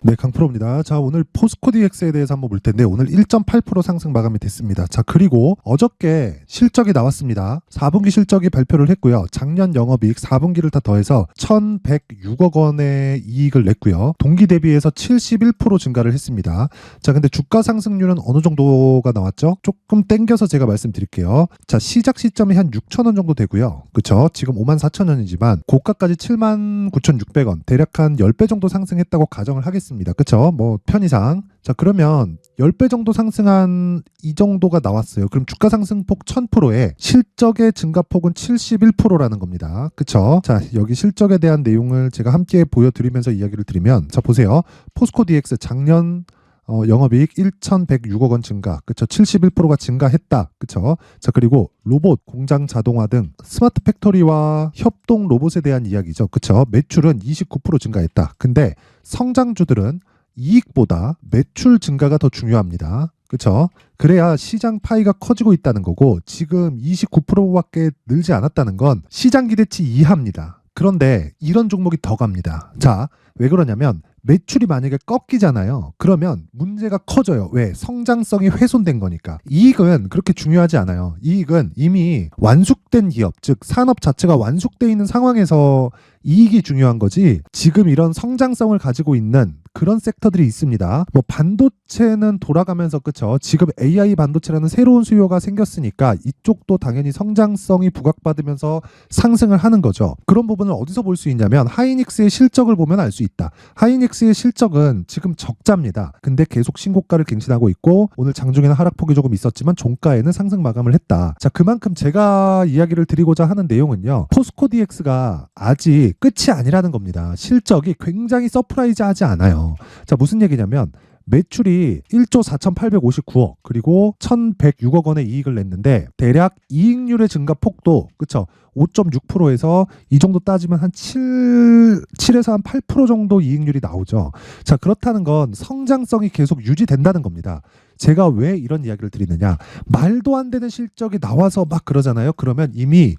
네, 강프로입니다. 자, 오늘 포스코 DX에 대해서 한번 볼 텐데 오늘 1.8% 상승 마감이 됐습니다. 자, 그리고 어저께 실적이 나왔습니다. 4분기 실적이 발표를 했고요. 작년 영업이익 4분기를 다 더해서 1,106억 원의 이익을 냈고요. 동기 대비해서 71% 증가를 했습니다. 자, 근데 주가 상승률은 어느 정도가 나왔죠? 조금 땡겨서 제가 말씀드릴게요. 자, 시작 시점이 한 6,000원 정도 되고요. 그쵸? 지금 54,000원이지만 고가까지 79,600원, 대략 한 10배 정도 상승했다고 가정을 하겠습니다. 그쵸? 뭐 편의상. 자, 그러면 10배 정도 상승한 이 정도가 나왔어요. 그럼 주가 상승폭 1000%에 실적의 증가폭은 71%라는 겁니다. 그쵸? 자, 여기 실적에 대한 내용을 제가 함께 보여드리면서 이야기를 드리면, 자, 보세요. 포스코 DX 작년 영업이익 1,106억 원 증가, 그쵸? 71%가 증가했다, 그쵸? 자, 그리고 로봇, 공장 자동화 등 스마트 팩토리와 협동 로봇에 대한 이야기죠, 그쵸? 매출은 29% 증가했다. 근데 성장주들은 이익보다 매출 증가가 더 중요합니다. 그쵸? 그래야 시장 파이가 커지고 있다는 거고, 지금 29%밖에 늘지 않았다는 건 시장 기대치 이하입니다. 그런데 이런 종목이 더 갑니다. 자, 왜 그러냐면 매출이 만약에 꺾이잖아요. 그러면 문제가 커져요. 왜? 성장성이 훼손된 거니까. 이익은 그렇게 중요하지 않아요. 이익은 이미 완숙된 기업, 즉 산업 자체가 완숙되어 있는 상황에서 이익이 중요한 거지, 지금 이런 성장성을 가지고 있는 그런 섹터들이 있습니다. 뭐 반도체는 돌아가면서, 그쵸? 지금 AI 반도체라는 새로운 수요가 생겼으니까 이쪽도 당연히 성장성이 부각받으면서 상승을 하는 거죠. 그런 부분을 어디서 볼 수 있냐면 하이닉스의 실적을 보면 알 수 있다. 하이닉스의 실적은 지금 적자입니다. 근데 계속 신고가를 갱신하고 있고, 오늘 장중에는 하락폭이 조금 있었지만 종가에는 상승 마감을 했다. 자, 그만큼 제가 이야기를 드리고자 하는 내용은요, 포스코 DX가 아직 끝이 아니라는 겁니다. 실적이 굉장히 서프라이즈하지 않아요. 자, 무슨 얘기냐면 매출이 1조 4,859억, 그리고 1,106억 원의 이익을 냈는데 대략 이익률의 증가 폭도, 그쵸? 5.6%에서 이 정도 따지면 한 7에서 한 8% 정도 이익률이 나오죠. 자, 그렇다는 건 성장성이 계속 유지된다는 겁니다. 제가 왜 이런 이야기를 드리느냐? 말도 안 되는 실적이 나와서 막 그러잖아요. 그러면 이미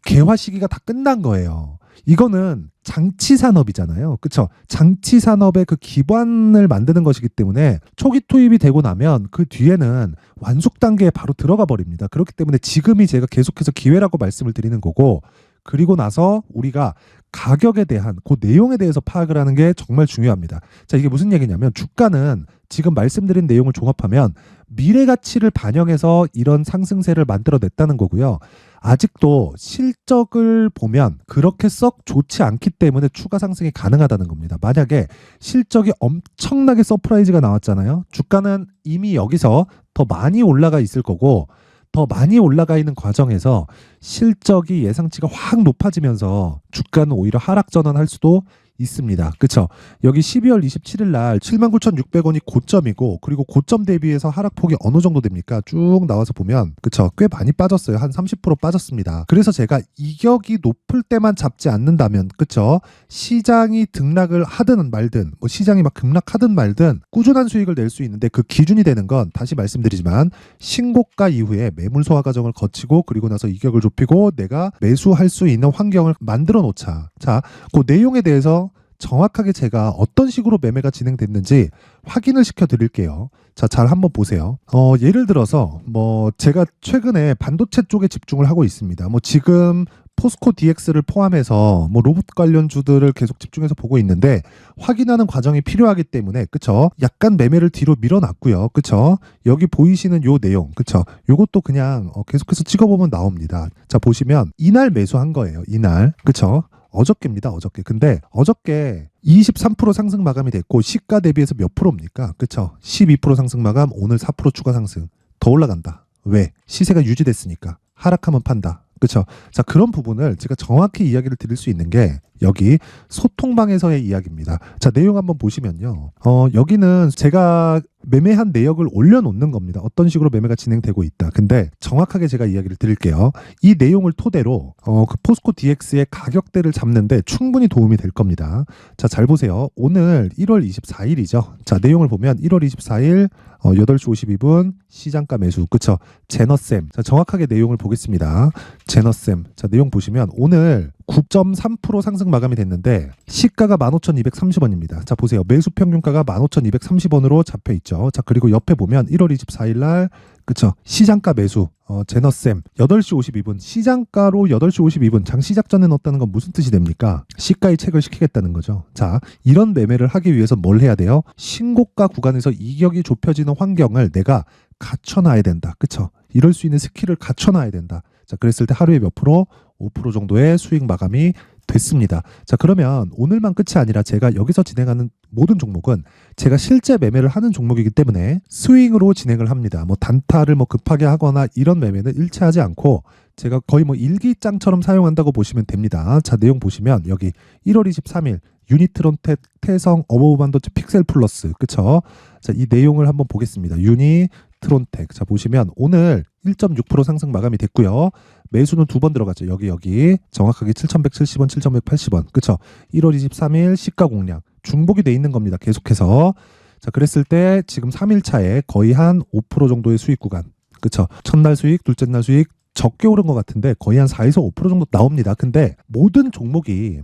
개화 시기가 다 끝난 거예요. 이거는 장치 산업이잖아요. 그쵸? 장치 산업의 그 기반을 만드는 것이기 때문에 초기 투입이 되고 나면 그 뒤에는 완숙 단계에 바로 들어가 버립니다. 그렇기 때문에 지금이 제가 계속해서 기회라고 말씀을 드리는 거고, 그리고 나서 우리가 가격에 대한 그 내용에 대해서 파악을 하는 게 정말 중요합니다. 자, 이게 무슨 얘기냐면 주가는 지금 말씀드린 내용을 종합하면 미래 가치를 반영해서 이런 상승세를 만들어냈다는 거고요. 아직도 실적을 보면 그렇게 썩 좋지 않기 때문에 추가 상승이 가능하다는 겁니다. 만약에 실적이 엄청나게 서프라이즈가 나왔잖아요. 주가는 이미 여기서 더 많이 올라가 있을 거고, 더 많이 올라가 있는 과정에서 실적이 예상치가 확 높아지면서 주가는 오히려 하락 전환할 수도 있습니다. 그쵸? 여기 12월 27일 날 79,600원이 고점이고, 그리고 고점 대비해서 하락폭이 어느 정도 됩니까? 쭉 나와서 보면, 그쵸? 꽤 많이 빠졌어요. 한 30% 빠졌습니다. 그래서 제가 이격이 높을 때만 잡지 않는다면, 그쵸? 시장이 등락을 하든 말든, 뭐 시장이 막 급락하든 말든 꾸준한 수익을 낼 수 있는데, 그 기준이 되는 건 다시 말씀드리지만 신고가 이후에 매물 소화 과정을 거치고, 그리고 나서 이격을 좁히고 내가 매수할 수 있는 환경을 만들어 놓자. 자, 그 내용에 대해서 정확하게 제가 어떤 식으로 매매가 진행됐는지 확인을 시켜 드릴게요. 자, 잘 한번 보세요. 예를 들어서 뭐 제가 최근에 반도체 쪽에 집중을 하고 있습니다. 뭐 지금 포스코 DX를 포함해서 뭐 로봇 관련주들을 계속 집중해서 보고 있는데 확인하는 과정이 필요하기 때문에, 그쵸? 약간 매매를 뒤로 밀어놨고요. 그쵸? 여기 보이시는 요 내용, 그쵸? 요것도 그냥 계속해서 찍어보면 나옵니다. 자, 보시면 이날 매수한 거예요. 이날. 그쵸? 어저께입니다. 어저께. 근데 어저께 23% 상승 마감이 됐고 시가 대비해서 몇 프로입니까? 그쵸? 12% 상승 마감, 오늘 4% 추가 상승. 더 올라간다. 왜? 시세가 유지됐으니까. 하락하면 판다. 그쵸? 자, 그런 부분을 제가 정확히 이야기를 드릴 수 있는 게 여기 소통방에서의 이야기입니다. 자, 내용 한번 보시면요. 여기는 제가 매매한 내역을 올려놓는 겁니다. 어떤 식으로 매매가 진행되고 있다. 근데 정확하게 제가 이야기를 드릴게요. 이 내용을 토대로 그 포스코 DX의 가격대를 잡는데 충분히 도움이 될 겁니다. 자, 잘 보세요. 오늘 1월 24일이죠. 자, 내용을 보면 1월 24일 8시 52분 시장가 매수. 그쵸? 제너쌤. 자, 정확하게 내용을 보겠습니다. 제너쌤. 자, 내용 보시면 오늘 9.3% 상승 마감이 됐는데 시가가 15,230원입니다. 자 보세요. 매수 평균가가 15,230원으로 잡혀 있죠. 자 그리고 옆에 보면 1월 24일 날 그쵸 시장가 매수 제너쌤 8시 52분 시장가로 8시 52분 장 시작 전에 넣었다는 건 무슨 뜻이 됩니까? 시가에 책을 시키겠다는 거죠. 자 이런 매매를 하기 위해서 뭘 해야 돼요? 신고가 구간에서 이격이 좁혀지는 환경을 내가 갖춰놔야 된다. 그쵸? 이럴 수 있는 스킬을 갖춰놔야 된다. 자 그랬을 때 하루에 몇 프로? 5% 정도의 수익 마감이 됐습니다. 자 그러면 오늘만 끝이 아니라 제가 여기서 진행하는 모든 종목은 제가 실제 매매를 하는 종목이기 때문에 스윙으로 진행을 합니다. 뭐 단타를 뭐 급하게 하거나 이런 매매는 일체하지 않고 제가 거의 뭐 일기장처럼 사용한다고 보시면 됩니다. 자 내용 보시면 여기 1월 23일 유니트론텍 태성 어버브 반도체 픽셀 플러스 그쵸? 자 이 내용을 한번 보겠습니다. 유니트론텍 자 보시면 오늘 1.6% 상승 마감이 됐고요. 매수는 두 번 들어갔죠. 여기 정확하게 7,170원, 7,180원. 그쵸? 1월 23일 시가 공략. 중복이 돼 있는 겁니다. 계속해서. 자, 그랬을 때 지금 3일 차에 거의 한 5% 정도의 수익 구간. 그쵸? 첫날 수익, 둘째 날 수익 적게 오른 것 같은데 거의 한 4에서 5% 정도 나옵니다. 근데 모든 종목이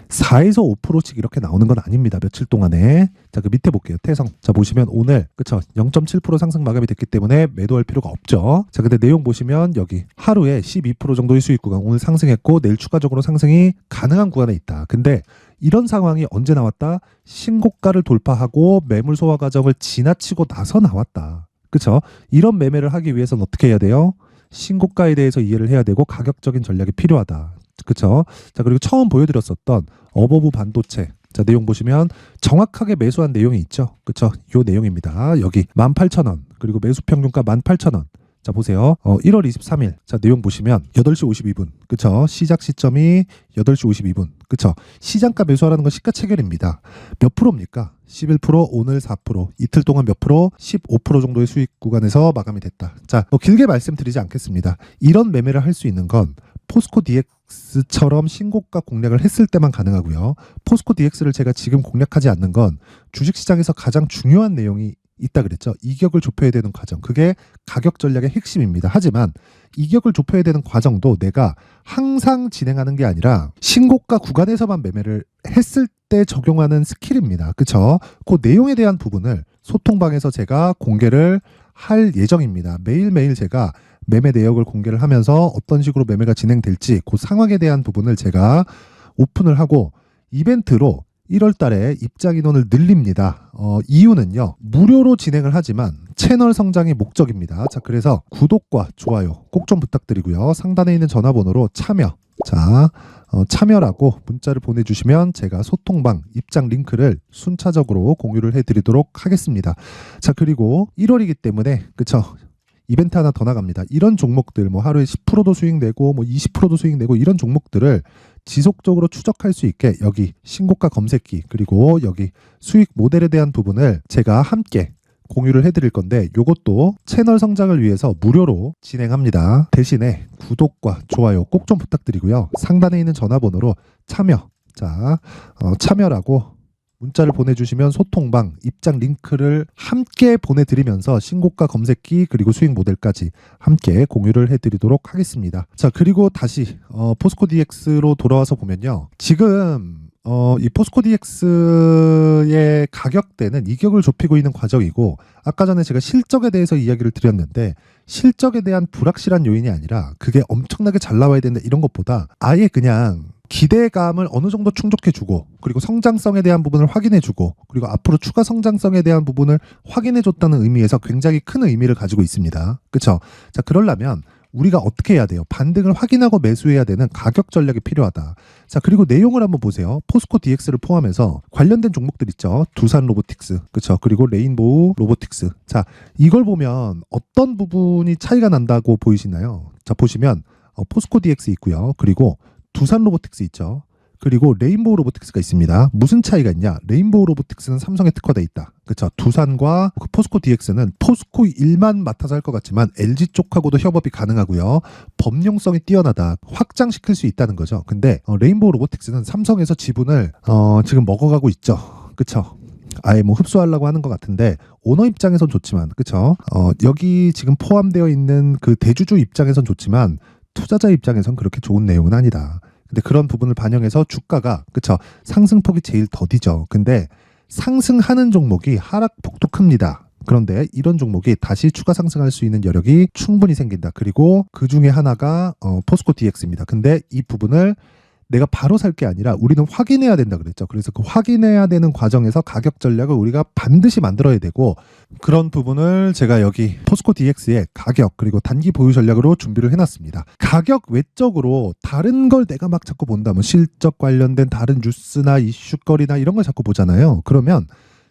4에서 5%씩 이렇게 나오는 건 아닙니다. 며칠 동안에. 자, 그 밑에 볼게요. 태성. 자, 보시면 오늘 그쵸? 0.7% 상승 마감이 됐기 때문에 매도할 필요가 없죠. 자, 근데 내용 보시면 여기 하루에 12% 정도의 수익 구간 오늘 상승했고 내일 추가적으로 상승이 가능한 구간에 있다. 근데 이런 상황이 언제 나왔다? 신고가를 돌파하고 매물 소화 과정을 지나치고 나서 나왔다. 그쵸? 이런 매매를 하기 위해서는 어떻게 해야 돼요? 신고가에 대해서 이해를 해야 되고 가격적인 전략이 필요하다. 그쵸? 자, 그리고 처음 보여드렸었던 어버브 반도체. 자, 내용 보시면 정확하게 매수한 내용이 있죠. 그쵸? 요 내용입니다. 여기 18,000원. 그리고 매수 평균가 18,000원. 자, 보세요. 1월 23일. 자, 내용 보시면 8시 52분. 그쵸? 시작 시점이 8시 52분. 그쵸? 시장가 매수하라는 건 시가 체결입니다. 몇 프로입니까? 11%, 오늘 4%, 이틀 동안 몇 프로? 15% 정도의 수익 구간에서 마감이 됐다. 자, 길게 말씀드리지 않겠습니다. 이런 매매를 할 수 있는 건 포스코 DX처럼 신고가 공략을 했을 때만 가능하고요. 포스코 DX를 제가 지금 공략하지 않는 건 주식시장에서 가장 중요한 내용이 있다 그랬죠. 이격을 좁혀야 되는 과정. 그게 가격 전략의 핵심입니다. 하지만 이격을 좁혀야 되는 과정도 내가 항상 진행하는 게 아니라 신고가 구간에서만 매매를 했을 때 적용하는 스킬입니다. 그쵸? 그 내용에 대한 부분을 소통방에서 제가 공개를 할 예정입니다. 매일매일 제가 매매 내역을 공개를 하면서 어떤 식으로 매매가 진행될지 그 상황에 대한 부분을 제가 오픈을 하고 이벤트로 1월 달에 입장 인원을 늘립니다. 이유는요. 무료로 진행을 하지만 채널 성장이 목적입니다. 자, 그래서 구독과 좋아요 꼭 좀 부탁드리고요. 상단에 있는 전화번호로 참여. 자, 참여라고 문자를 보내주시면 제가 소통방 입장 링크를 순차적으로 공유를 해드리도록 하겠습니다. 자, 그리고 1월이기 때문에 그쵸? 이벤트 하나 더 나갑니다. 이런 종목들 뭐 하루에 10%도 수익 내고 뭐 20%도 수익 내고 이런 종목들을 지속적으로 추적할 수 있게 여기 신고가 검색기 그리고 여기 수익 모델에 대한 부분을 제가 함께 공유를 해드릴 건데 요것도 채널 성장을 위해서 무료로 진행합니다. 대신에 구독과 좋아요 꼭 좀 부탁드리고요. 상단에 있는 전화번호로 참여. 자, 참여라고 문자를 보내주시면 소통방 입장 링크를 함께 보내드리면서 신고가 검색기 그리고 수익 모델까지 함께 공유를 해드리도록 하겠습니다. 자, 그리고 다시 포스코 DX로 돌아와서 보면요. 지금 이 포스코 DX의 가격대는 이격을 좁히고 있는 과정이고 아까 전에 제가 실적에 대해서 이야기를 드렸는데 실적에 대한 불확실한 요인이 아니라 그게 엄청나게 잘 나와야 된다 이런 것보다 아예 그냥 기대감을 어느 정도 충족해주고 그리고 성장성에 대한 부분을 확인해주고 그리고 앞으로 추가 성장성에 대한 부분을 확인해줬다는 의미에서 굉장히 큰 의미를 가지고 있습니다. 그렇죠? 자, 그러려면 우리가 어떻게 해야 돼요? 반등을 확인하고 매수해야 되는 가격 전략이 필요하다. 자, 그리고 내용을 한번 보세요. 포스코 DX를 포함해서 관련된 종목들 있죠. 두산 로보틱스, 그렇죠? 그리고 레인보우 로보틱스. 자, 이걸 보면 어떤 부분이 차이가 난다고 보이시나요? 자, 보시면 포스코 DX 있고요. 그리고 두산 로보틱스 있죠. 그리고 레인보우 로보틱스가 있습니다. 무슨 차이가 있냐? 레인보우 로보틱스는 삼성에 특화돼 있다. 그렇죠? 두산과 포스코 DX는 포스코 일만 맡아서 할 것 같지만 LG 쪽하고도 협업이 가능하고요. 범용성이 뛰어나다. 확장시킬 수 있다는 거죠. 근데 레인보우 로보틱스는 삼성에서 지분을 지금 먹어가고 있죠. 그렇죠? 아예 뭐 흡수하려고 하는 것 같은데 오너 입장에선 좋지만 그렇죠? 여기 지금 포함되어 있는 그 대주주 입장에선 좋지만 투자자 입장에선 그렇게 좋은 내용은 아니다. 근데 그런 부분을 반영해서 주가가 그쵸 상승폭이 제일 더디죠. 근데 상승하는 종목이 하락폭도 큽니다. 그런데 이런 종목이 다시 추가 상승할 수 있는 여력이 충분히 생긴다. 그리고 그 중에 하나가 포스코 DX입니다. 근데 이 부분을 내가 바로 살 게 아니라 우리는 확인해야 된다 그랬죠. 그래서 그 확인해야 되는 과정에서 가격 전략을 우리가 반드시 만들어야 되고, 그런 부분을 제가 여기 포스코 DX의 가격 그리고 단기 보유 전략으로 준비를 해놨습니다. 가격 외적으로 다른 걸 내가 막 자꾸 본다면 실적 관련된 다른 뉴스나 이슈거리나 이런 걸 자꾸 보잖아요. 그러면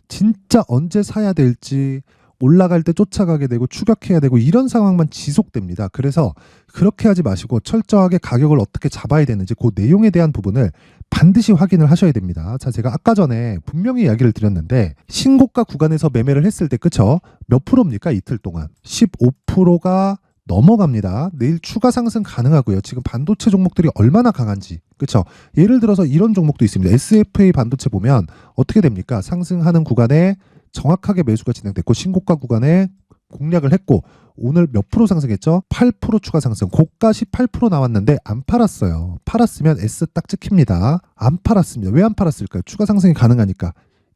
진짜 언제 사야 될지, 올라갈 때 쫓아가게 되고 추격해야 되고 이런 상황만 지속됩니다. 그래서 그렇게 하지 마시고 철저하게 가격을 어떻게 잡아야 되는지 그 내용에 대한 부분을 반드시 확인을 하셔야 됩니다. 자, 제가 아까 전에 분명히 이야기를 드렸는데 신고가 구간에서 매매를 했을 때 그쵸? 몇 프로입니까? 이틀 동안 15%가 넘어갑니다. 내일 추가 상승 가능하고요. 지금 반도체 종목들이 얼마나 강한지 그쵸? 예를 들어서 이런 종목도 있습니다. SFA 반도체 보면 어떻게 됩니까? 상승하는 구간에 정확하게 매수가 진행됐고 신고가 구간에 공략을 했고 오늘 몇 프로 상승했죠? 8% 추가 상승. 고가 18% 나왔는데 안 팔았어요. 팔았으면 S 딱 찍힙니다. 안 팔았습니다. 왜 안 팔았을까요? 추가 상승이 가능하니까.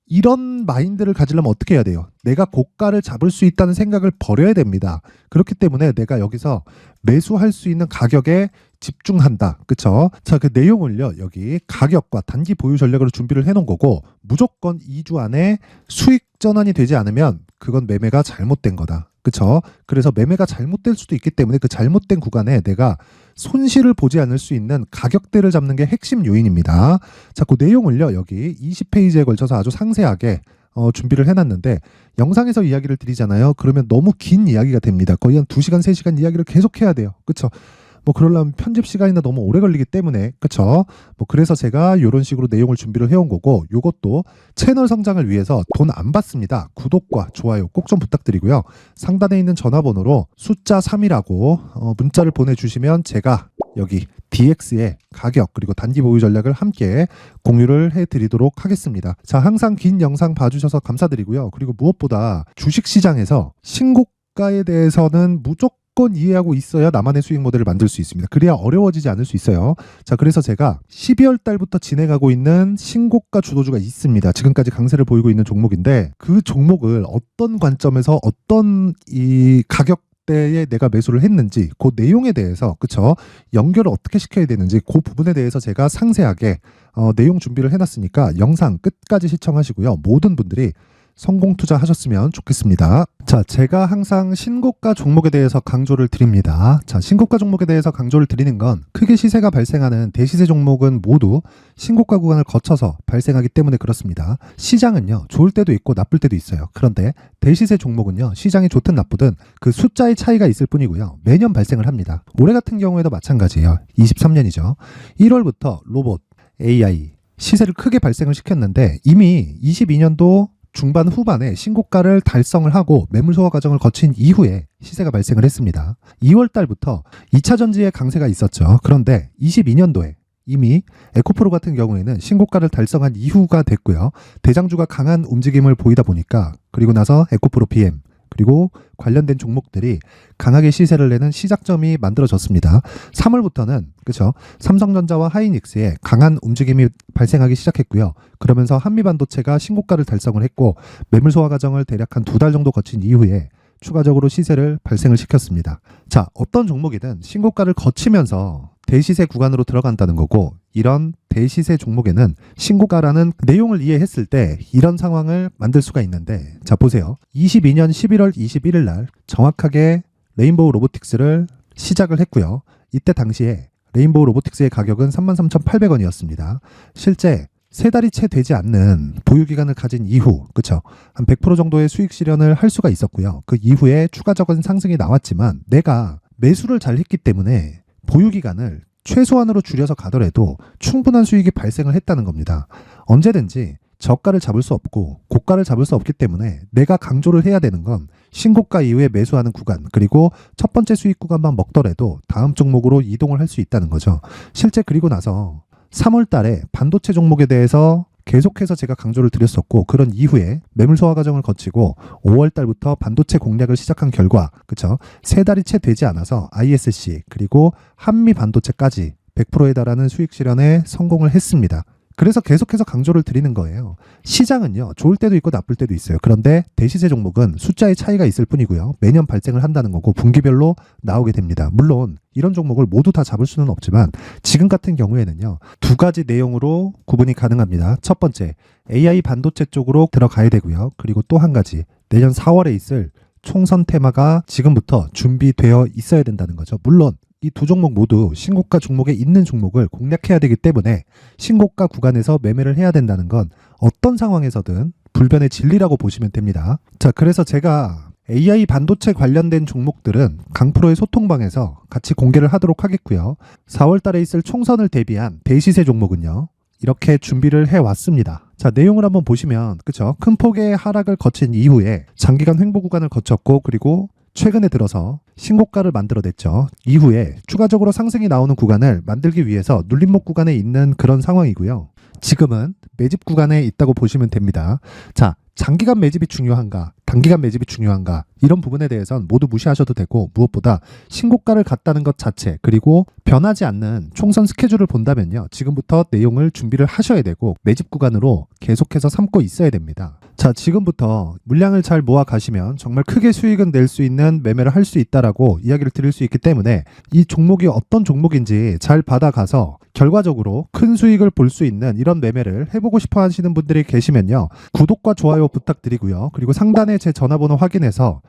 이런 마인드를 가지려면 어떻게 해야 돼요? 내가 고가를 잡을 수 있다는 생각을 버려야 됩니다. 그렇기 때문에 내가 여기서 매수할 수 있는 가격에 집중한다. 그쵸? 자, 그 내용을요, 여기 가격과 단기 보유 전략으로 준비를 해놓은 거고, 무조건 2주 안에 수익 전환이 되지 않으면 그건 매매가 잘못된 거다. 그쵸? 그래서 매매가 잘못될 수도 있기 때문에 그 잘못된 구간에 내가 손실을 보지 않을 수 있는 가격대를 잡는 게 핵심 요인입니다. 자, 그 내용을요, 여기 20페이지에 걸쳐서 아주 상세하게 준비를 해놨는데, 영상에서 이야기를 드리잖아요. 그러면 너무 긴 이야기가 됩니다. 거의 한 2시간, 3시간 이야기를 계속 해야 돼요. 그쵸? 뭐 그러려면 편집 시간이나 너무 오래 걸리기 때문에 그쵸? 뭐 그래서 제가 이런 식으로 내용을 준비를 해온 거고, 요것도 채널 성장을 위해서 돈 안 받습니다. 구독과 좋아요 꼭 좀 부탁드리고요. 상단에 있는 전화번호로 숫자 3이라고 문자를 보내주시면 제가 여기 DX의 가격 그리고 단기 보유 전략을 함께 공유를 해드리도록 하겠습니다. 자, 항상 긴 영상 봐주셔서 감사드리고요. 그리고 무엇보다 주식시장에서 신고가에 대해서는 무조건 이해하고 있어야 나만의 수익 모델을 만들 수 있습니다. 그래야 어려워지지 않을 수 있어요. 자, 그래서 제가 12월 달부터 진행하고 있는 신고가 주도주가 있습니다. 지금까지 강세를 보이고 있는 종목인데 그 종목을 어떤 관점에서 어떤 이 가격대에 내가 매수를 했는지 그 내용에 대해서 그쵸? 연결을 어떻게 시켜야 되는지 그 부분에 대해서 제가 상세하게 내용 준비를 해놨으니까 영상 끝까지 시청하시고요. 모든 분들이 성공 투자하셨으면 좋겠습니다. 자, 제가 항상 신고가 종목에 대해서 강조를 드립니다. 자, 신고가 종목에 대해서 강조를 드리는 건 크게 시세가 발생하는 대시세 종목은 모두 신고가 구간을 거쳐서 발생하기 때문에 그렇습니다. 시장은요, 좋을 때도 있고 나쁠 때도 있어요. 그런데 대시세 종목은요, 시장이 좋든 나쁘든 그 숫자의 차이가 있을 뿐이고요. 매년 발생을 합니다. 올해 같은 경우에도 마찬가지예요. 23년이죠. 1월부터 로봇, AI 시세를 크게 발생을 시켰는데 이미 22년도 중반 후반에 신고가를 달성을 하고 매물 소화 과정을 거친 이후에 시세가 발생을 했습니다. 2월 달부터 2차 전지의 강세가 있었죠. 그런데 22년도에 이미 에코프로 같은 경우에는 신고가를 달성한 이후가 됐고요. 대장주가 강한 움직임을 보이다 보니까 그리고 나서 에코프로 PM 그리고 관련된 종목들이 강하게 시세를 내는 시작점이 만들어졌습니다. 3월부터는 그렇죠. 삼성전자와 하이닉스의 강한 움직임이 발생하기 시작했고요. 그러면서 한미반도체가 신고가를 달성을 했고 매물 소화 과정을 대략 한 2달 정도 거친 이후에 추가적으로 시세를 발생을 시켰습니다. 자, 어떤 종목이든 신고가를 거치면서 대시세 구간으로 들어간다는 거고, 이런 대시세 종목에는 신고가라는 내용을 이해했을 때 이런 상황을 만들 수가 있는데, 자 보세요. 22년 11월 21일 날 정확하게 레인보우 로보틱스를 시작을 했고요. 이때 당시에 레인보우 로보틱스의 가격은 33,800원이었습니다. 실제 3달이 채 되지 않는 보유기간을 가진 이후, 그쵸? 한 100% 정도의 수익 실현을 할 수가 있었고요. 그 이후에 추가적인 상승이 나왔지만 내가 매수를 잘 했기 때문에 보유기간을 최소한으로 줄여서 가더라도 충분한 수익이 발생을 했다는 겁니다. 언제든지 저가를 잡을 수 없고 고가를 잡을 수 없기 때문에 내가 강조를 해야 되는 건 신고가 이후에 매수하는 구간, 그리고 첫 번째 수익 구간만 먹더라도 다음 종목으로 이동을 할 수 있다는 거죠. 실제 그리고 나서 3월 달에 반도체 종목에 대해서 계속해서 제가 강조를 드렸었고, 그런 이후에 매물 소화 과정을 거치고 5월 달부터 반도체 공략을 시작한 결과, 그쵸? 3달이 채 되지 않아서 ISC 그리고 한미 반도체까지 100%에 달하는 수익 실현에 성공을 했습니다. 그래서 계속해서 강조를 드리는 거예요. 시장은요, 좋을 때도 있고 나쁠 때도 있어요. 그런데 대시세 종목은 숫자의 차이가 있을 뿐이고요. 매년 발생을 한다는 거고 분기별로 나오게 됩니다. 물론 이런 종목을 모두 다 잡을 수는 없지만 지금 같은 경우에는요, 두 가지 내용으로 구분이 가능합니다. 첫 번째, AI 반도체 쪽으로 들어가야 되고요. 그리고 또 한 가지, 내년 4월에 있을 총선 테마가 지금부터 준비되어 있어야 된다는 거죠. 물론 이 두 종목 모두 신고가 종목에 있는 종목을 공략해야 되기 때문에 신고가 구간에서 매매를 해야 된다는 건 어떤 상황에서든 불변의 진리라고 보시면 됩니다. 자, 그래서 제가 AI 반도체 관련된 종목들은 강프로의 소통방에서 같이 공개를 하도록 하겠고요. 4월 달에 있을 총선을 대비한 대시세 종목은요, 이렇게 준비를 해왔습니다. 자, 내용을 한번 보시면, 그쵸? 큰 폭의 하락을 거친 이후에 장기간 횡보 구간을 거쳤고, 그리고 최근에 들어서 신고가를 만들어냈죠. 이후에 추가적으로 상승이 나오는 구간을 만들기 위해서 눌림목 구간에 있는 그런 상황이고요. 지금은 매집 구간에 있다고 보시면 됩니다. 자, 장기간 매집이 중요한가, 단기간 매집이 중요한가, 이런 부분에 대해서는 모두 무시하셔도 되고, 무엇보다 신고가를 갔다는 것 자체, 그리고 변하지 않는 총선 스케줄을 본다면요, 지금부터 내용을 준비를 하셔야 되고 매집 구간으로 계속해서 삼고 있어야 됩니다. 자, 지금부터 물량을 잘 모아 가시면 정말 크게 수익은 낼 수 있는 매매를 할 수 있다라고 이야기를 드릴 수 있기 때문에 이 종목이 어떤 종목인지 잘 받아가서 결과적으로 큰 수익을 볼 수 있는 이런 매매를 해보고 싶어 하시는 분들이 계시면요, 구독과 좋아요 부탁드리고요. 그리고 상단에 제 전화번호 확인해서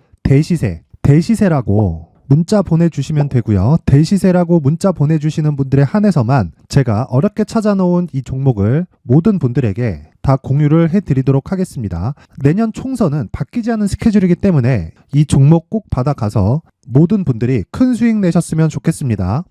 대시세라고 문자 보내주시면 되고요. 대시세라고 문자 보내주시는 분들에 한해서만 제가 어렵게 찾아놓은 이 종목을 모든 분들에게 다 공유를 해드리도록 하겠습니다. 내년 총선은 바뀌지 않은 스케줄이기 때문에 이 종목 꼭 받아가서 모든 분들이 큰 수익 내셨으면 좋겠습니다.